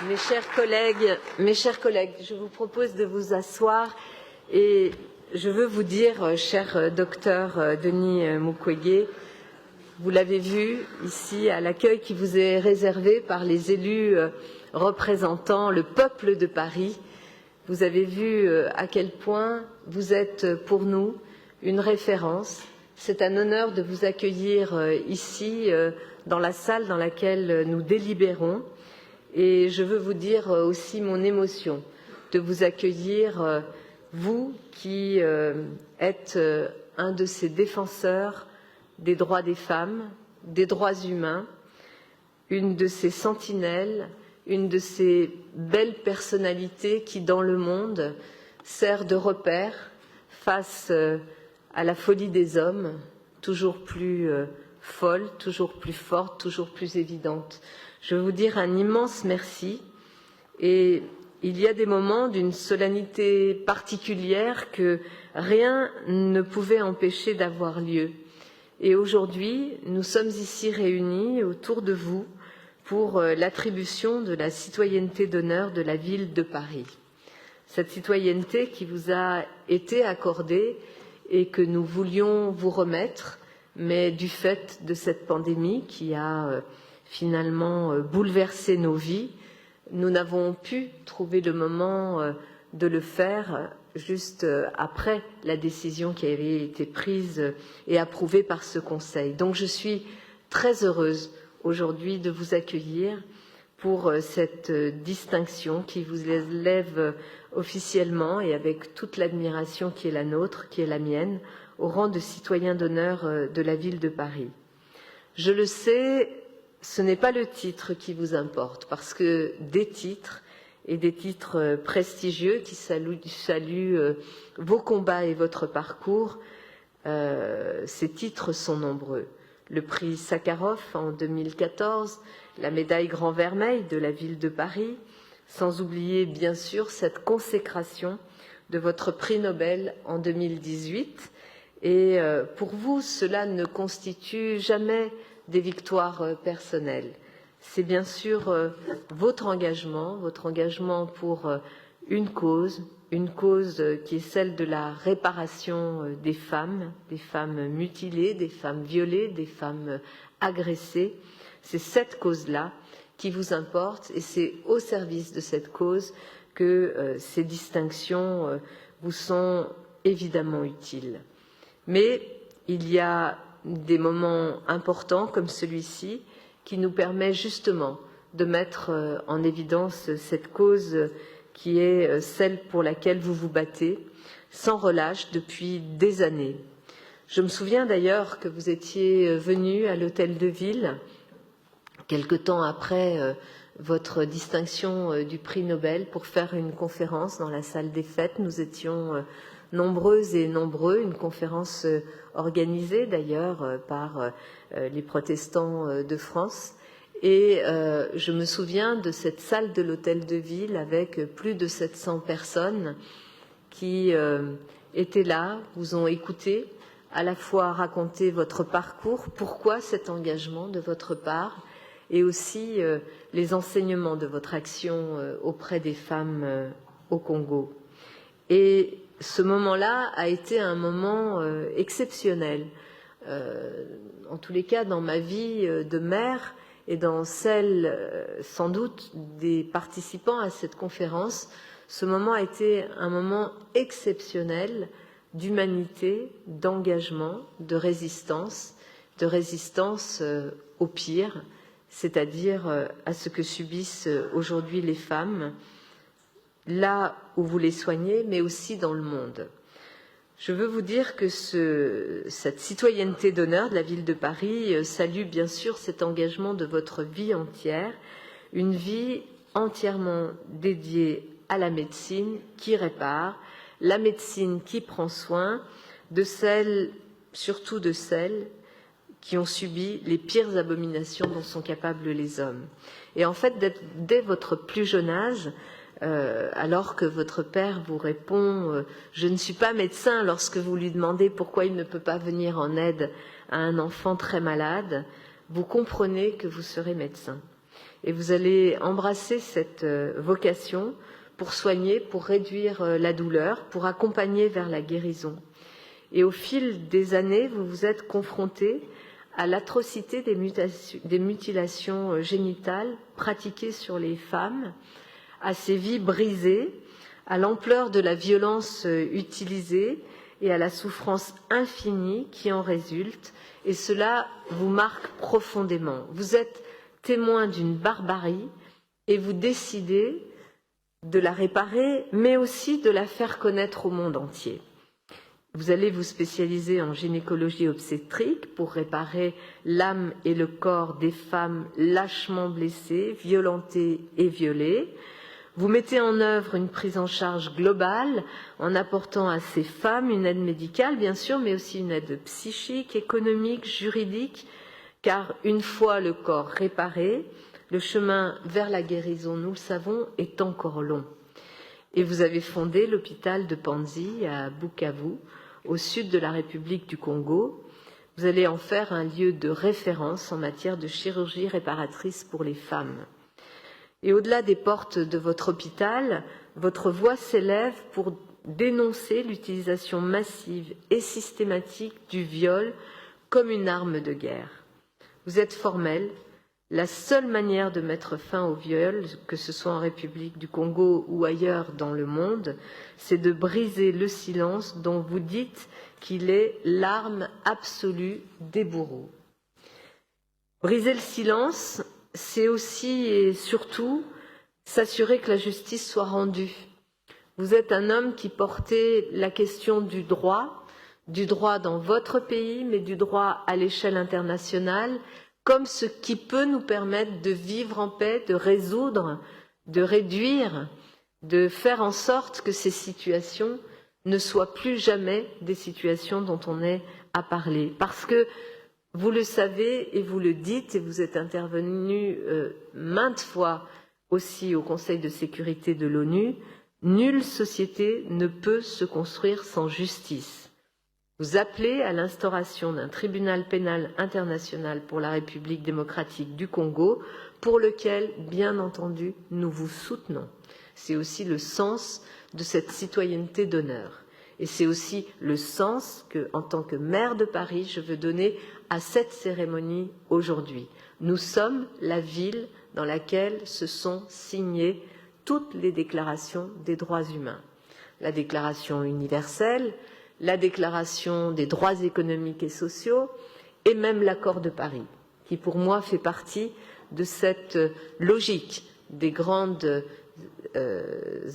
Mes chers collègues, je vous propose de vous asseoir et je veux vous dire, cher docteur Denis Mukwege, vous l'avez vu ici à l'accueil qui vous est réservé par les élus représentant le peuple de Paris. Vous avez vu à quel point vous êtes pour nous une référence. C'est un honneur de vous accueillir ici dans la salle dans laquelle nous délibérons. Et je veux vous dire aussi mon émotion de vous accueillir, vous qui êtes un de ces défenseurs des droits des femmes, des droits humains, une de ces sentinelles, une de ces belles personnalités qui, dans le monde, sert de repère face à la folie des hommes, toujours plus folle, toujours plus forte, toujours plus évidente. Je veux vous dire un immense merci et il y a des moments d'une solennité particulière que rien ne pouvait empêcher d'avoir lieu. Et aujourd'hui, nous sommes ici réunis autour de vous pour l'attribution de la citoyenneté d'honneur de la ville de Paris. Cette citoyenneté qui vous a été accordée et que nous voulions vous remettre, mais du fait de cette pandémie qui a finalement bouleversé nos vies, nous n'avons pu trouver le moment de le faire juste après la décision qui avait été prise et approuvée par ce Conseil. Donc je suis très heureuse aujourd'hui de vous accueillir pour cette distinction qui vous élève officiellement et avec toute l'admiration qui est la nôtre, qui est la mienne, au rang de citoyen d'honneur de la ville de Paris. Je le sais, ce n'est pas le titre qui vous importe, parce que des titres, et des titres prestigieux qui saluent vos combats et votre parcours, ces titres sont nombreux. Le prix Sakharov en 2014, la médaille Grand Vermeil de la ville de Paris, sans oublier bien sûr cette consécration de votre prix Nobel en 2018. Et pour vous, cela ne constitue jamais des victoires personnelles. C'est bien sûr votre engagement pour une cause qui est celle de la réparation des femmes mutilées, des femmes violées, des femmes agressées. C'est cette cause-là qui vous importe et c'est au service de cette cause que ces distinctions vous sont évidemment utiles. Mais il y a des moments importants comme celui-ci qui nous permet justement de mettre en évidence cette cause qui est celle pour laquelle vous vous battez sans relâche depuis des années. Je me souviens d'ailleurs que vous étiez venu à l'Hôtel de Ville quelque temps après votre distinction du prix Nobel pour faire une conférence dans la salle des fêtes. Nous étions nombreuses et nombreux, une conférence organisée d'ailleurs par les protestants de France. Et je me souviens de cette salle de l'Hôtel de Ville avec plus de 700 personnes qui étaient là, vous ont écouté, à la fois raconter votre parcours, pourquoi cet engagement de votre part, et aussi les enseignements de votre action auprès des femmes au Congo. Et ce moment-là a été un moment exceptionnel, en tous les cas dans ma vie de mère et dans celle sans doute des participants à cette conférence. Ce moment a été un moment exceptionnel d'humanité, d'engagement, de résistance au pire, c'est-à-dire à ce que subissent aujourd'hui les femmes, là où vous les soignez, mais aussi dans le monde. Je veux vous dire que cette citoyenneté d'honneur de la ville de Paris salue bien sûr cet engagement de votre vie entière, une vie entièrement dédiée à la médecine qui répare, la médecine qui prend soin de celles, surtout de celles qui ont subi les pires abominations dont sont capables les hommes. Et en fait, dès votre plus jeune âge, alors que votre père vous répond « Je ne suis pas médecin » lorsque vous lui demandez pourquoi il ne peut pas venir en aide à un enfant très malade, vous comprenez que vous serez médecin. Et vous allez embrasser cette vocation pour soigner, pour réduire la douleur, pour accompagner vers la guérison. Et au fil des années, vous vous êtes confrontés à l'atrocité des mutilations génitales pratiquées sur les femmes, à ces vies brisées, à l'ampleur de la violence utilisée et à la souffrance infinie qui en résulte, et cela vous marque profondément. Vous êtes témoin d'une barbarie et vous décidez de la réparer, mais aussi de la faire connaître au monde entier. Vous allez vous spécialiser en gynécologie obstétrique pour réparer l'âme et le corps des femmes lâchement blessées, violentées et violées. Vous mettez en œuvre une prise en charge globale en apportant à ces femmes une aide médicale, bien sûr, mais aussi une aide psychique, économique, juridique, car une fois le corps réparé, le chemin vers la guérison, nous le savons, est encore long. Et vous avez fondé l'hôpital de Panzi à Bukavu, au sud de la République du Congo. Vous allez en faire un lieu de référence en matière de chirurgie réparatrice pour les femmes. Et au-delà des portes de votre hôpital, votre voix s'élève pour dénoncer l'utilisation massive et systématique du viol comme une arme de guerre. Vous êtes formel. La seule manière de mettre fin au viol, que ce soit en République du Congo ou ailleurs dans le monde, c'est de briser le silence dont vous dites qu'il est l'arme absolue des bourreaux. Briser le silence, c'est aussi et surtout s'assurer que la justice soit rendue. Vous êtes un homme qui portait la question du droit dans votre pays, mais du droit à l'échelle internationale, comme ce qui peut nous permettre de vivre en paix, de résoudre, de réduire, de faire en sorte que ces situations ne soient plus jamais des situations dont on ait à parler. Parce que vous le savez et vous le dites, et vous êtes intervenu maintes fois aussi au Conseil de sécurité de l'ONU, nulle société ne peut se construire sans justice. Vous appelez à l'instauration d'un tribunal pénal international pour la République démocratique du Congo, pour lequel, bien entendu, nous vous soutenons. C'est aussi le sens de cette citoyenneté d'honneur. Et c'est aussi le sens que, en tant que maire de Paris, je veux donner à cette cérémonie aujourd'hui. Nous sommes la ville dans laquelle se sont signées toutes les déclarations des droits humains. La déclaration universelle, la déclaration des droits économiques et sociaux et même l'accord de Paris, qui pour moi fait partie de cette logique des grandes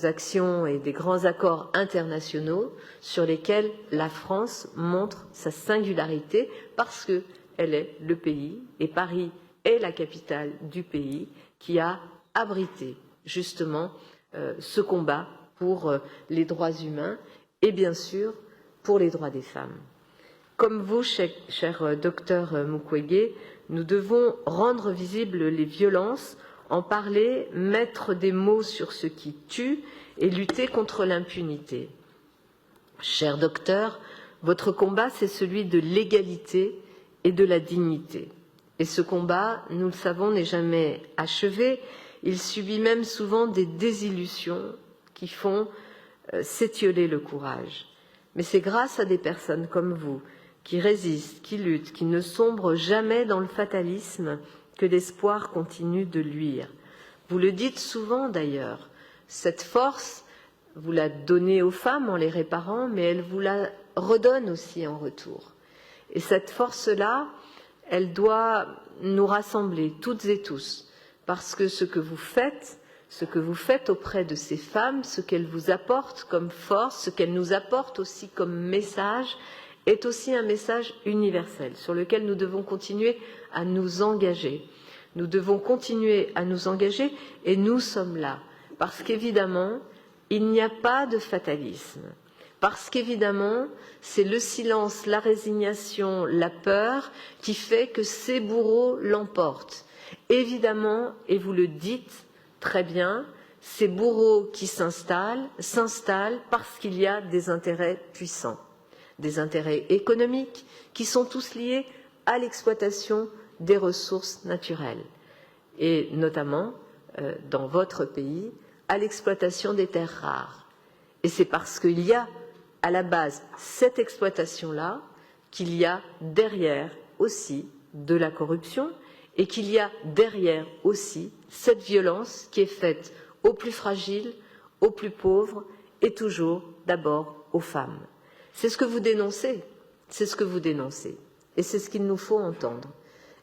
actions et des grands accords internationaux sur lesquels la France montre sa singularité parce qu'elle est le pays, et Paris est la capitale du pays, qui a abrité justement ce combat pour les droits humains et bien sûr pour les droits des femmes. Comme vous, cher docteur Mukwege, nous devons rendre visibles les violences, en parler, mettre des mots sur ce qui tue et lutter contre l'impunité. Cher docteur, votre combat, c'est celui de l'égalité et de la dignité. Et ce combat, nous le savons, n'est jamais achevé. Il subit même souvent des désillusions qui font s'étioler le courage. Mais c'est grâce à des personnes comme vous, qui résistent, qui luttent, qui ne sombrent jamais dans le fatalisme, que l'espoir continue de luire. Vous le dites souvent d'ailleurs, cette force, vous la donnez aux femmes en les réparant, mais elle vous la redonne aussi en retour. Et cette force-là, elle doit nous rassembler toutes et tous, parce que ce que vous faites auprès de ces femmes, ce qu'elles vous apportent comme force, ce qu'elles nous apportent aussi comme message, est aussi un message universel sur lequel nous devons continuer à nous engager. Nous devons continuer à nous engager et nous sommes là parce qu'évidemment, il n'y a pas de fatalisme. Parce qu'évidemment, c'est le silence, la résignation, la peur qui fait que ces bourreaux l'emportent. Évidemment, et vous le dites très bien, ces bourreaux qui s'installent parce qu'il y a des intérêts puissants, des intérêts économiques qui sont tous liés à l'exploitation des ressources naturelles. et notamment, dans votre pays, à l'exploitation des terres rares. Et c'est parce qu'il y a à la base cette exploitation-là qu'il y a derrière aussi de la corruption et qu'il y a derrière aussi cette violence qui est faite aux plus fragiles, aux plus pauvres et toujours d'abord aux femmes. C'est ce que vous dénoncez, c'est ce que vous dénoncez. Et c'est ce qu'il nous faut entendre.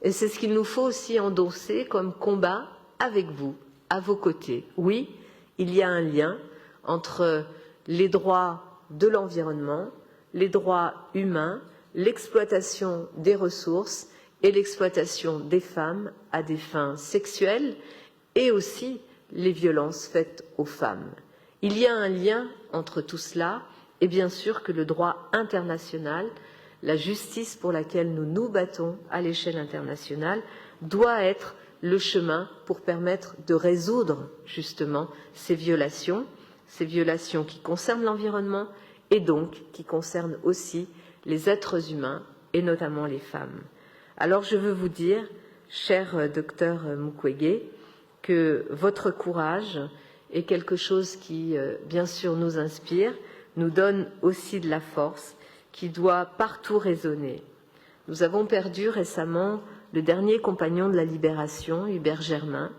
Et c'est ce qu'il nous faut aussi endosser comme combat avec vous, à vos côtés. Oui, il y a un lien entre les droits de l'environnement, les droits humains, l'exploitation des ressources et l'exploitation des femmes à des fins sexuelles et aussi les violences faites aux femmes. Il y a un lien entre tout cela et bien sûr que le droit international, la justice pour laquelle nous nous battons à l'échelle internationale, doit être le chemin pour permettre de résoudre justement ces violations qui concernent l'environnement et donc qui concernent aussi les êtres humains et notamment les femmes. Alors je veux vous dire, cher docteur Mukwege, que votre courage est quelque chose qui, bien sûr, nous inspire, nous donne aussi de la force, qui doit partout résonner. Nous avons perdu récemment le dernier compagnon de la Libération, Hubert Germain.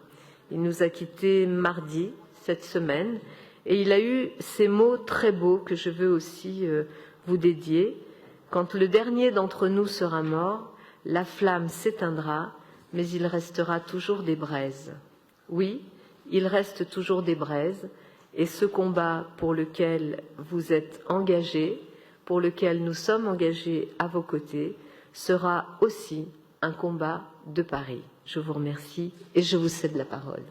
Il nous a quittés mardi, cette semaine, et il a eu ces mots très beaux que je veux aussi vous dédier. Quand le dernier d'entre nous sera mort, la flamme s'éteindra, mais il restera toujours des braises. Oui, il reste toujours des braises, et ce combat pour lequel vous êtes engagés, pour lequel nous sommes engagés à vos côtés, sera aussi un combat de Paris. Je vous remercie et je vous cède la parole.